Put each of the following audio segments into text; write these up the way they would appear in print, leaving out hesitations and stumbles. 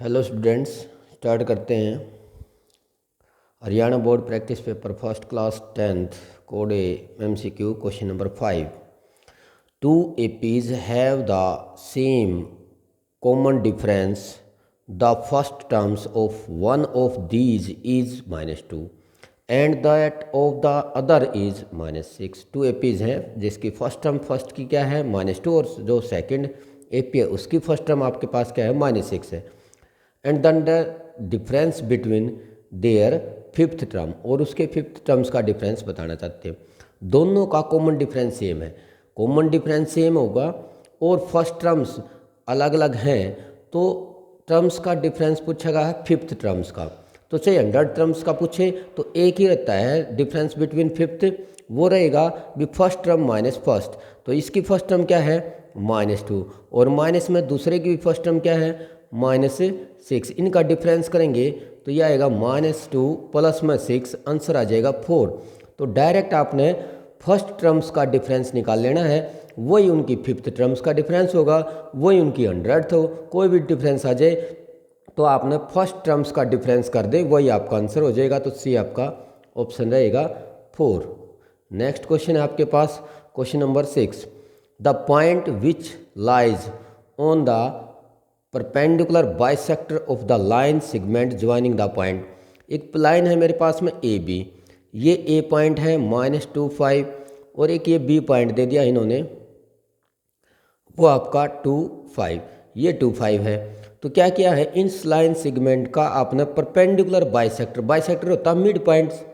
Hello students, start करते हैं। Haryana board practice paper first class 10th code A MCQ question number 5। Two APs have the same common difference. The first terms of one of these is -2 and that of the other is -6। Two APs हैं जिसकी first term first की क्या है -2 और जो second AP है उसकी first term आपके पास क्या है -6 है। And then the difference between their fifth term, और उसके फिफ्थ टर्म्स का डिफरेंस बताना चाहते हैं। दोनों का कॉमन डिफरेंस सेम है, कॉमन डिफरेंस सेम होगा और फर्स्ट टर्म्स अलग अलग हैं तो टर्म्स का डिफरेंस पूछेगा है फिफ्थ टर्म्स का। तो चाहे 100 टर्म्स का पूछे तो एक ही रहता है डिफरेंस बिटवीन फिफ्थ, वो रहेगा भी फर्स्ट टर्म माइनस फर्स्ट। तो इसकी फर्स्ट टर्म क्या है -2 और माइनस में दूसरे की भी फर्स्ट टर्म क्या है -6। इनका डिफरेंस करेंगे तो यह आएगा -2 प्लस में 6, आंसर आ जाएगा 4। तो डायरेक्ट आपने फर्स्ट टर्म्स का डिफरेंस निकाल लेना है, वही उनकी फिफ्थ टर्म्स का डिफरेंस होगा, वही उनकी 100th हो। कोई भी डिफरेंस आ जाए तो आपने फर्स्ट टर्म्स का डिफरेंस कर दे, वही आपका आंसर हो जाएगा। तो सी आपका ऑप्शन रहेगा 4। नेक्स्ट क्वेश्चन है आपके पास question number 6। The point which lies on the perpendicular bisector of the line segment joining the point. एक लाइन है मेरे पास में AB, ये A पॉइंट है -2 5 और एक ये B पॉइंट दे दिया इन्होंने, वो आपका 2 5, ये 2 5 है। तो क्या किया है इन लाइन सेगमेंट का आपने परपेंडिकुलर बाइसेक्टर, बाइसेक्टर होता है मिड पॉइंट्स,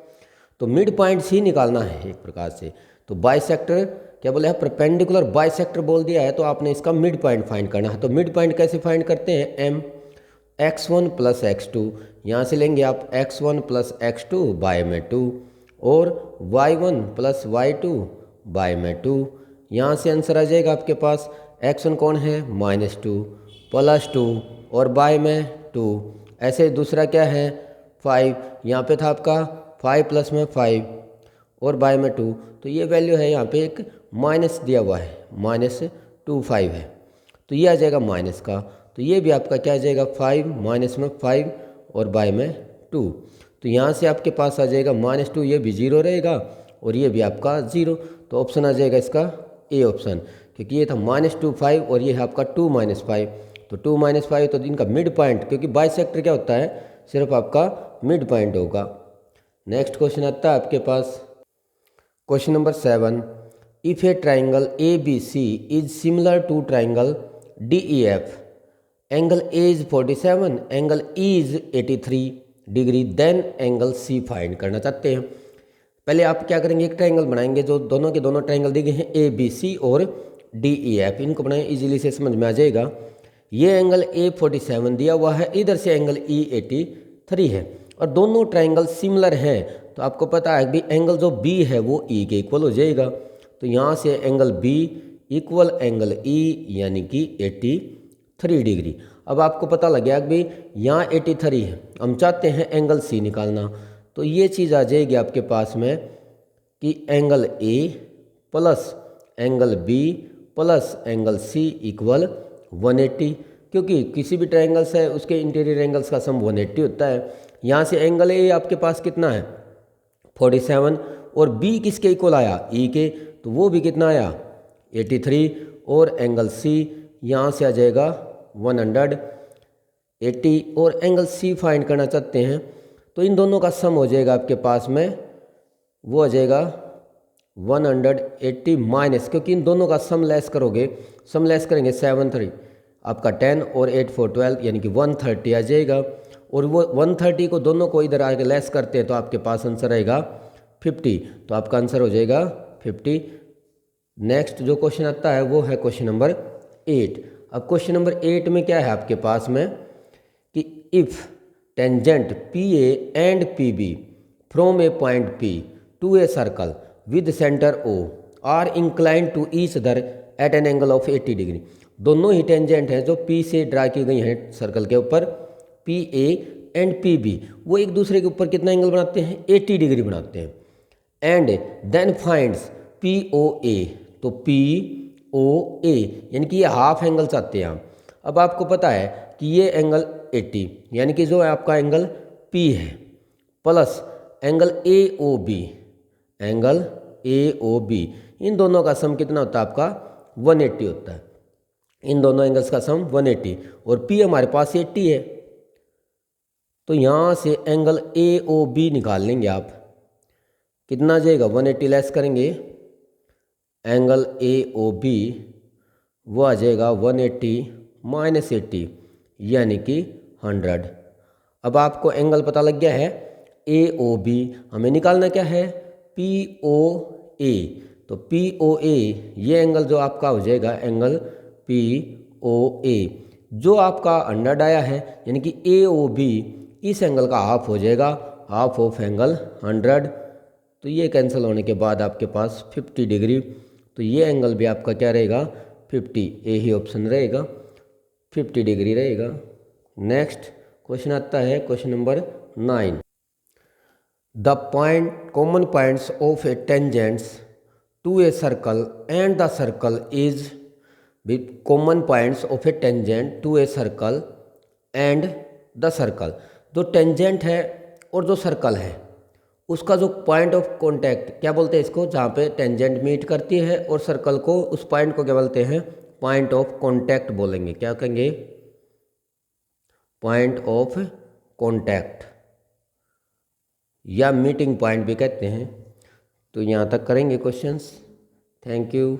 तो मिड पॉइंट्स ही निकालना है एक प्रकार से। तो बाइसेक्टर क्या बोले है परपेंडिकुलर बाइसेक्टर बोल दिया है तो आपने इसका मिड पॉइंट फाइंड करना है। तो मिड पॉइंट कैसे फाइंड करते हैं M x1 प्लस x2, यहाँ से लेंगे आप x1 प्लस x2 बाय में 2 और y1 प्लस y2 बाय में 2। यहाँ से आंसर आ जाएगा आपके पास x1 कौन है -2 प्लस 2 और बाय में 2। ऐसे दूसरा क्या है 5, यहाँ पे था आपका 5 प्लस में 5 और बाय में 2, तो ये वैल्यू है यहाँ पे एक माइनस दिया हुआ है -25 है, तो ये आ जाएगा माइनस का। तो ये भी आपका क्या आ जाएगा 5 माइनस में 5 और बाय में 2। तो यहाँ से आपके पास आ जाएगा -2, ये भी 0 रहेगा और ये भी आपका 0। तो ऑप्शन आ जाएगा इसका A ऑप्शन, क्योंकि ये था -2 5 और ये है आपका 2 - 5। तो 2 - 5 तो इनका मिड पॉइंट, क्योंकि बाइसेक्टर क्या होता है सिर्फ आपका मिड पॉइंट होगा। नेक्स्ट क्वेश्चन आता है आपके पास question number 7। If a triangle ABC is similar to triangle DEF, angle A is 47, angle E is 83 degree, then angle C find करना चाहते हैं। पहले आप क्या करेंगे एक ट्राइंगल बनाएंगे, जो दोनों के दोनों ट्राइंगल दिए गए हैं ABC और DEF, इनको बनाए इजीली से समझ में आ जाएगा। ये एंगल A 47 दिया हुआ है, इधर से एंगल E 83 है और दोनों ट्राइंगल सिमिलर हैं। तो आपको पता है कि एंगल जो B है वो E के इक्वल हो जाएगा। तो यहाँ से angle B equal angle E यानी कि 83 डिग्री। अब आपको पता लग गया कि यहाँ 83 है, हम चाहते हैं एंगल C निकालना, तो ये चीज़ आ जाएगी आपके पास में कि angle A plus angle B plus angle C equal 180, क्योंकि किसी भी ट्राइंगल से उसके इंटीरियर एंगल्स का सम 180 होता है। यहाँ से एंगल A आपके पास कितना है 47 और B किसके इक्वल आया E के, तो वो भी कितना आया 83 और एंगल C यहाँ से आ जाएगा 180 और एंगल C फाइंड करना चाहते हैं। तो इन दोनों का सम हो जाएगा आपके पास में, वो आ जाएगा 180 माइनस, क्योंकि इन दोनों का सम लेस करोगे, सम लेस करेंगे 7 3 आपका 10 और 8 4 12 यानी कि 130 आ जाएगा। और वो 130 को दोनों को इधर आके लेस करते हैं तो आपके पास आंसर आएगा 50। तो आपका आंसर हो जाएगा 50। नेक्स्ट जो क्वेश्चन आता है वो है क्वेश्चन नंबर 8। अब क्वेश्चन नंबर 8 में क्या है आपके पास में कि if tangent PA and PB from a point P to a circle with centre O are inclined to each other at an angle of 80 degree. दोनों ही टेंजेंट हैं जो P से ड्रा की गई हैं सर्कल के ऊपर, PA एंड PB, वो एक दूसरे के ऊपर कितना एंगल बनाते हैं 80 डिग्री बनाते हैं। एंड देन फाइंड्स POA, तो POA यानी कि ये हाफ एंगल चाहते हैं हम। अब आपको पता है कि ये एंगल 80 यानी कि जो आपका एंगल P है plus angle AOB, angle AOB, इन दोनों का सम कितना होता है आपका 180 होता है। इन दोनों एंगल्स का सम 180 और P हमारे पास 80 है, तो यहाँ से एंगल AOB निकाल लेंगे आप। कितना आ जाएगा 180 लेस करेंगे एंगल AOB, वो आ जाएगा 180 माइनस 80 यानी कि 100। अब आपको एंगल पता लग गया है AOB, हमें निकालना क्या है POA। तो POA ये एंगल जो आपका हो जाएगा एंगल POA, जो आपका 100 आया है यानी कि AOB इस एंगल का हाफ हो जाएगा, हाफ ऑफ एंगल 100। तो ये कैंसिल होने के बाद आपके पास 50 डिग्री, तो ये एंगल भी आपका क्या रहेगा 50, ए ही ऑप्शन रहेगा, 50 डिग्री रहेगा। नेक्स्ट क्वेश्चन आता है question number 9। The point common points of a tangents to a circle and the circle is with common points of a tangent to a circle and the circle. जो tangent है और जो circle है उसका जो point of contact क्या बोलते हैं इसको, जहाँ पे टेंजेंट मीट करती है और सर्कल को, उस पॉइंट को क्या बोलते हैं पॉइंट ऑफ कॉन्टैक्ट बोलेंगे। क्या कहेंगे पॉइंट ऑफ कॉन्टैक्ट या मीटिंग पॉइंट भी कहते हैं। तो यहाँ तक करेंगे क्वेश्चंस। Thank you.